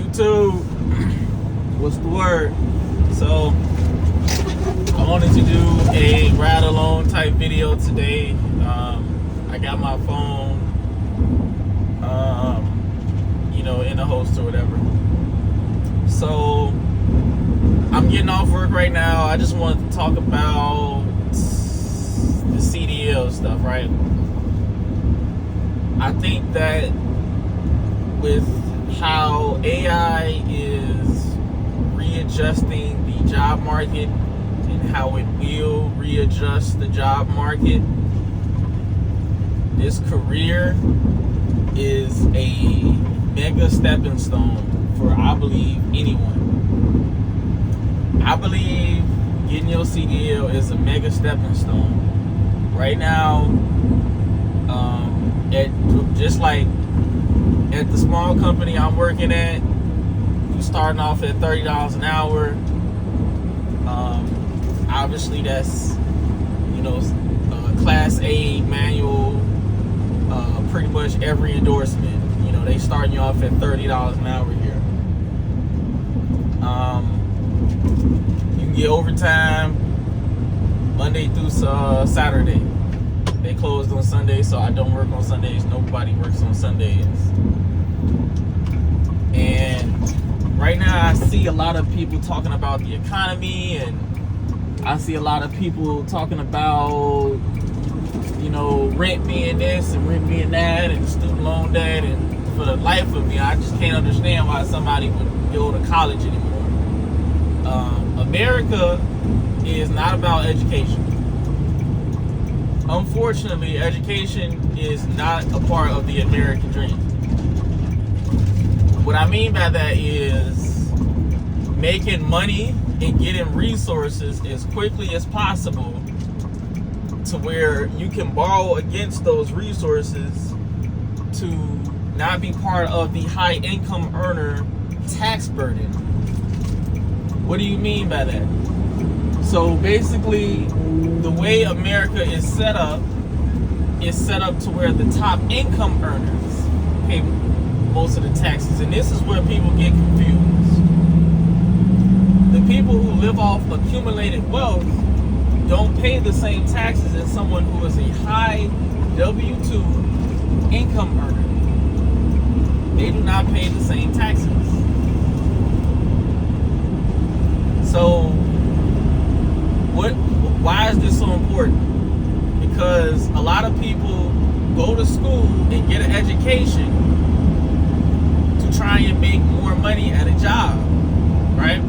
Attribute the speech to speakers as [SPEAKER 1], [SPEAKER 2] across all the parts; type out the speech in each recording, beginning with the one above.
[SPEAKER 1] YouTube, what's the word? So I wanted to do a ride along type video today. I got my phone, in the holster or whatever. So I'm getting off work right now. I just wanted to talk about the CDL stuff, right? I think that with how AI is readjusting the job market and how it will readjust the job market, this career is a mega stepping stone for, I believe, anyone. I believe getting your CDL is a mega stepping stone. Right now, just like at the small company I'm working at, you starting off at $30 an hour. Obviously that's, class A manual, pretty much every endorsement. They starting you off at $30 an hour here. You can get overtime Monday through Saturday. They closed on Sunday, so I don't work on Sundays. Nobody works on Sundays. And right now I see a lot of people talking about the economy, and I see a lot of people talking about, rent being this and rent being that and student loan debt. And for the life of me, I just can't understand why somebody would go to college anymore. America is not about education. Unfortunately, education is not a part of the American dream. What I mean by that is making money and getting resources as quickly as possible to where you can borrow against those resources to not be part of the high income earner tax burden. What do you mean by that? So basically, the way America is set up to where the top income earners pay most of the taxes. And this is where people get confused. The people who live off accumulated wealth don't pay the same taxes as someone who is a high W-2 income earner. They do not pay the same taxes. So why is this so important? Because a lot of people go to school and get an education to try and make more money at a job, right?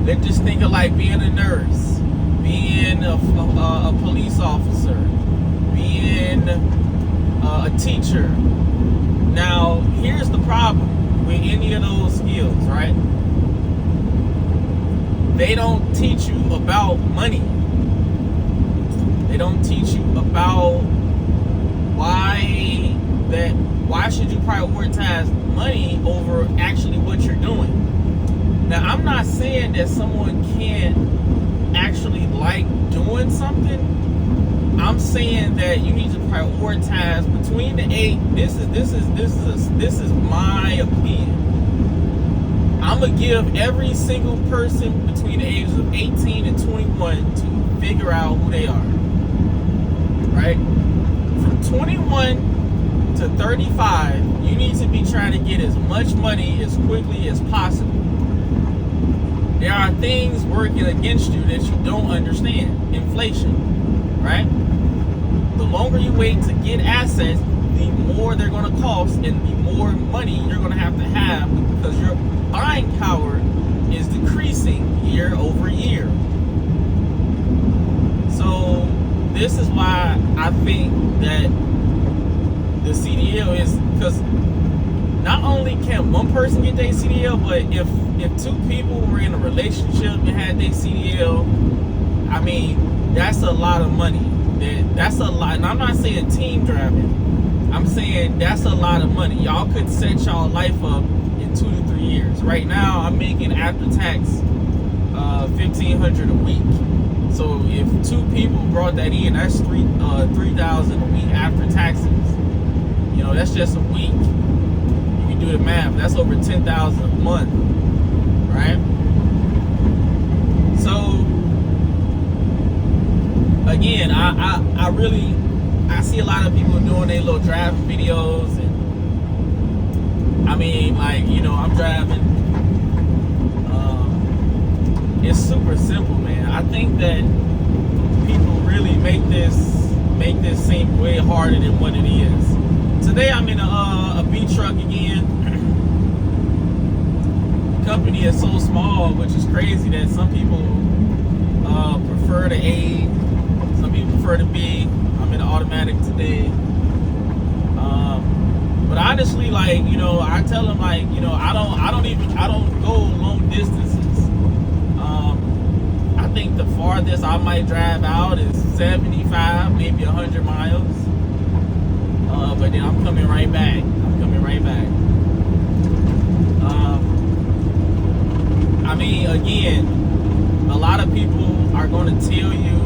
[SPEAKER 1] Let's just think of like being a nurse, being a police officer, being a teacher. Now, here's the problem with any of those skills, right? They don't teach you about money. They don't teach you about why should you prioritize money over actually what you're doing. Now, I'm not saying that someone can't actually like doing something. I'm saying that you need to prioritize between the eight. This is my opinion. I'm gonna give every single person between the ages of 18 and 21 to figure out who they are. Right? From 21 to 35, you need to be trying to get as much money as quickly as possible. There are things working against you that you don't understand. Inflation, right? The longer you wait to get assets, the more they're going to cost and the more money you're going to have because your buying power is decreasing year over year. So this is why I think that the CDL is, because not only can one person get their CDL, but if two people were in a relationship and had their CDL, I mean, that's a lot of money. That's a lot. And I'm not saying team driving. I'm saying that's a lot of money. Y'all could set y'all life up in 2 to 3 years. Right now, I'm making after tax $1,500 a week. So if two people brought that in, that's $3,000 a week after taxes. That's just a week. You can do the math. That's over $10,000 a month, right? So again, I see a lot of people doing their little driving videos, and I mean, like, I'm driving. It's super simple, man. I think that people really make this seem way harder than what it is. Today I'm in a B truck again. The company is so small, which is crazy that some people prefer the A, some people prefer the B. I'm in an automatic today. But honestly, like, I tell them, like, I don't go long distances. I think the farthest I might drive out is 75, maybe 100 miles. But then I'm coming right back. I mean, again, a lot of people are going to tell you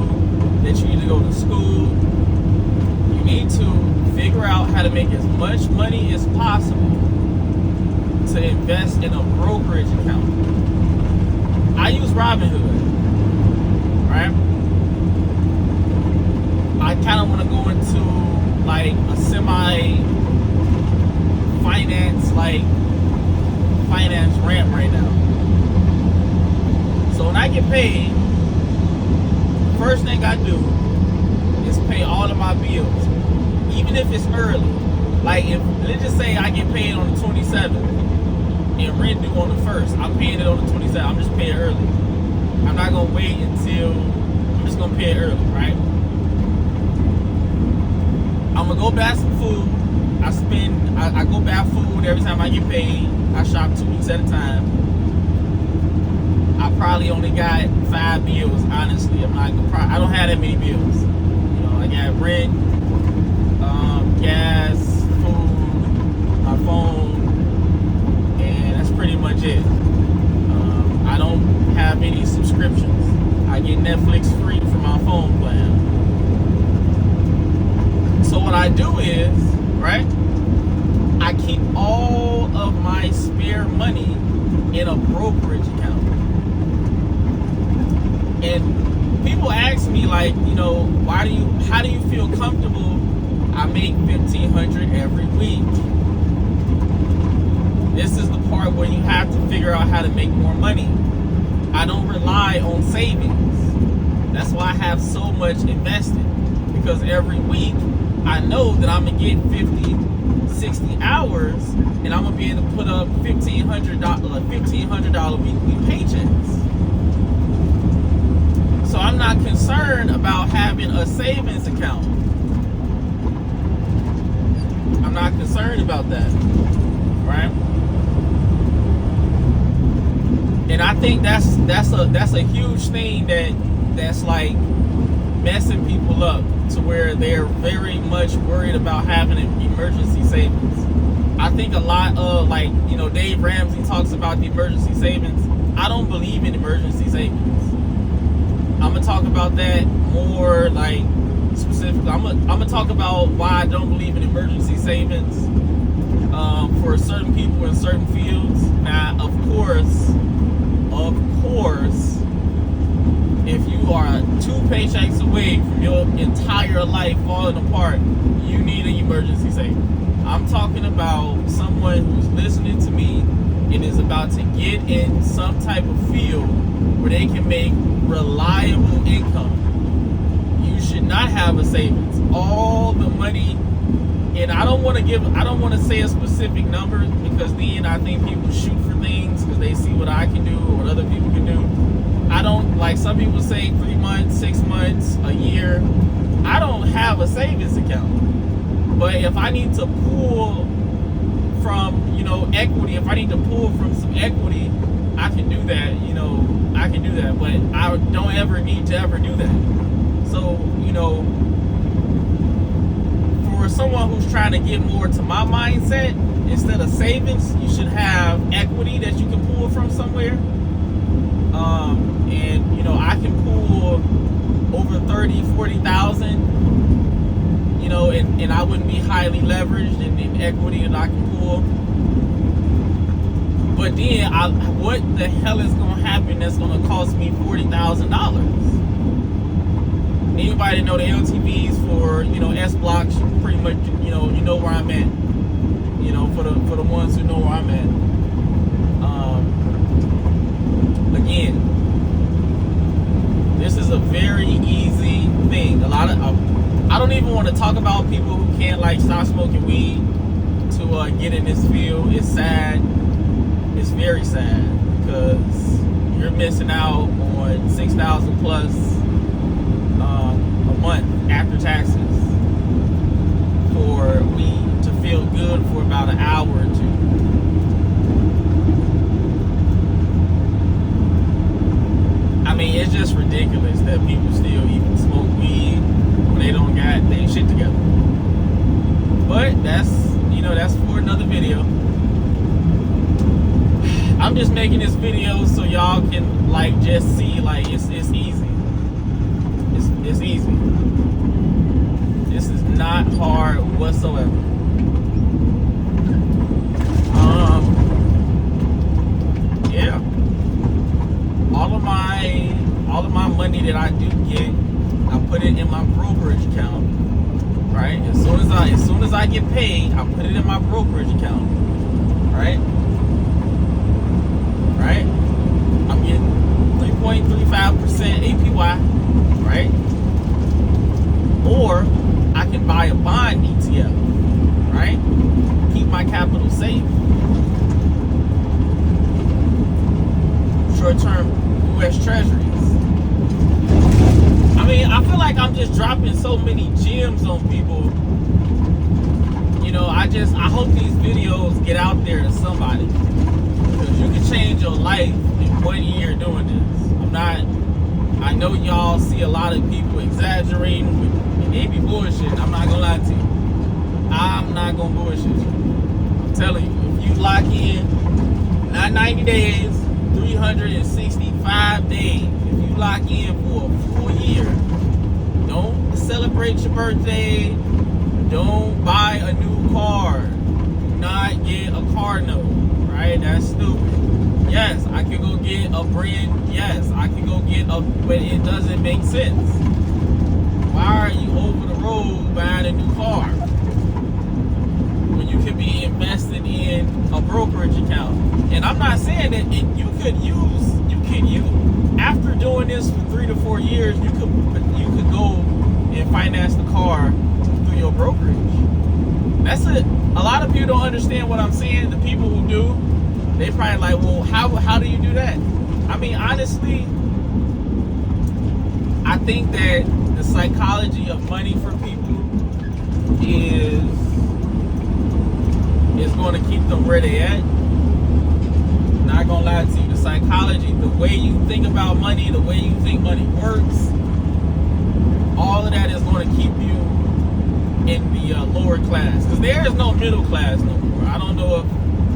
[SPEAKER 1] that you need to go to school. You need to figure out how to make as much money as possible to invest in a brokerage account. I use Robinhood, right? I kind of want to go into like a finance ramp right now. So when I get paid, first thing I do is pay all of my bills, even if it's early. Like, if let's just say I get paid on the 27th and rent due on the 1st, I'm paying it on the 27th. I'm just paying early. I'm not gonna wait I'm just gonna pay it early, right? I'm gonna go buy some food. I go buy food every time I get paid. I shop 2 weeks at a time. I probably only got 5 bills, honestly. I don't have that many bills. I got rent, gas, food, my phone, and that's pretty much it. I don't have any subscriptions. I get Netflix free for my phone plan. So what I do is, right, I keep all of my spare money in a brokerage account. And people ask me, like, how do you feel comfortable? I make $1,500 every week. This is the part where you have to figure out how to make more money. I don't rely on savings. That's why I have so much invested, because every week I know that I'm gonna get 50, 60 hours, and I'm gonna be able to put up $1,500 weekly paychecks. So I'm not concerned about having a savings account. I'm not concerned about that, right? And I think that's a huge thing that's like messing people up, to where they're very much worried about having an emergency savings. I think a lot of, like, Dave Ramsey talks about the emergency savings. I don't believe in emergency savings. I'm gonna talk about that more, like, specifically. I'm gonna talk about why I don't believe in emergency savings for certain people in certain fields. Now, of course, if you are 2 paychecks away from your entire life falling apart, you need an emergency savings. I'm talking about someone who's listening to me and is about to get in some type of field where they can make reliable income. You should not have a savings. All the money, and I don't want to say a specific number, because then I think people shoot for things because they see what I can do or what other people can do. I don't, like, some people say 3 months, 6 months, a year. I don't have a savings account. But if I need to pull from, equity, if I need to pull from some equity, I can do that, I can do that. But I don't ever need to ever do that. So, for someone who's trying to get more to my mindset, instead of savings, you should have equity that you can pull from somewhere. And I can pull over 30, 40,000, and I wouldn't be highly leveraged in equity that I can pull. But then, what the hell is going to happen that's going to cost me $40,000? Anybody know the LTVs for, S blocks? Pretty much, you know where I'm at. For the ones who know where I'm at. Again, this is a very easy thing. I don't even want to talk about people who can't stop smoking weed to get in this field. It's sad. It's very sad because you're missing out on $6,000 plus a month after taxes for weed to feel good for about an hour or two. I mean, it's just ridiculous that people still even smoke weed when they don't got their shit together. But that's for another video. I'm just making this video so y'all can just see it's easy. It's easy. This is not hard whatsoever. Yeah. All of my money that I do get, I put it in my brokerage account. Right? As soon as I get paid, I put it in my brokerage account. Right? Right? I'm getting 3.35% APY. Right? Or I can buy a bond ETF. Right? Keep my capital safe. Short-term U.S. Treasuries. I mean, I feel like I'm just dropping so many gems on people. I hope these videos get out there to somebody. Because you can change your life in 1 year doing this. I know y'all see a lot of people exaggerating and they be bullshitting. I'm not gonna lie to you. I'm not gonna bullshit you. I'm telling you, if you lock in, not 90 days, 365 days. If you lock in for a full year, don't celebrate your birthday. Don't buy a new car. Do not get a car note. Right? That's stupid. Yes, I can go get a brand. Yes, I can go get but it doesn't make sense. Why are you over the road buying a new car when you could be invested in a brokerage account? And I'm not saying that you could use after doing this for 3 to 4 years, you could go and finance the car through your brokerage. That's it. A lot of people don't understand what I'm saying. The people who do, they probably like, well, how do you do that? I mean, honestly, I think that the psychology of money for people is going to keep them where they at. Not gonna lie to you, the psychology, the way you think about money, the way you think money works, all of that is going to keep you in the lower class. Because there is no middle class no more. I don't know if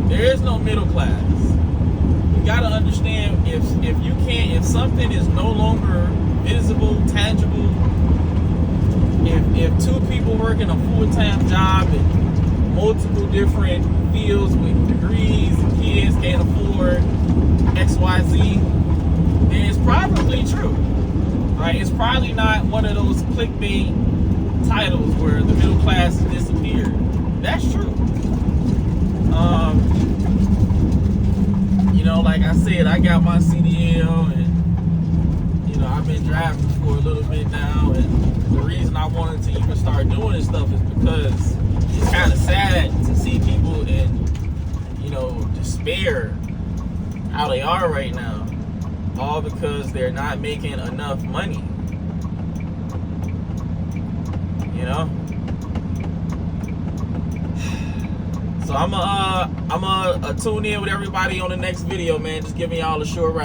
[SPEAKER 1] there is no middle class. You got to understand if something is no longer visible, tangible, if two people working a full-time job in multiple different fields with degrees and kids can't afford XYZ, then it's probably true. Right? It's probably not one of those clickbait titles where the middle class has disappeared. That's true. Like I said, I got my CDL and I've been driving for a little bit now, and the reason I wanted to even start doing this stuff is because it's kind of sad to see people in despair how they are right now, all because they're not making enough money. So I'm tune in with everybody on the next video, man. Just give me all a short ride.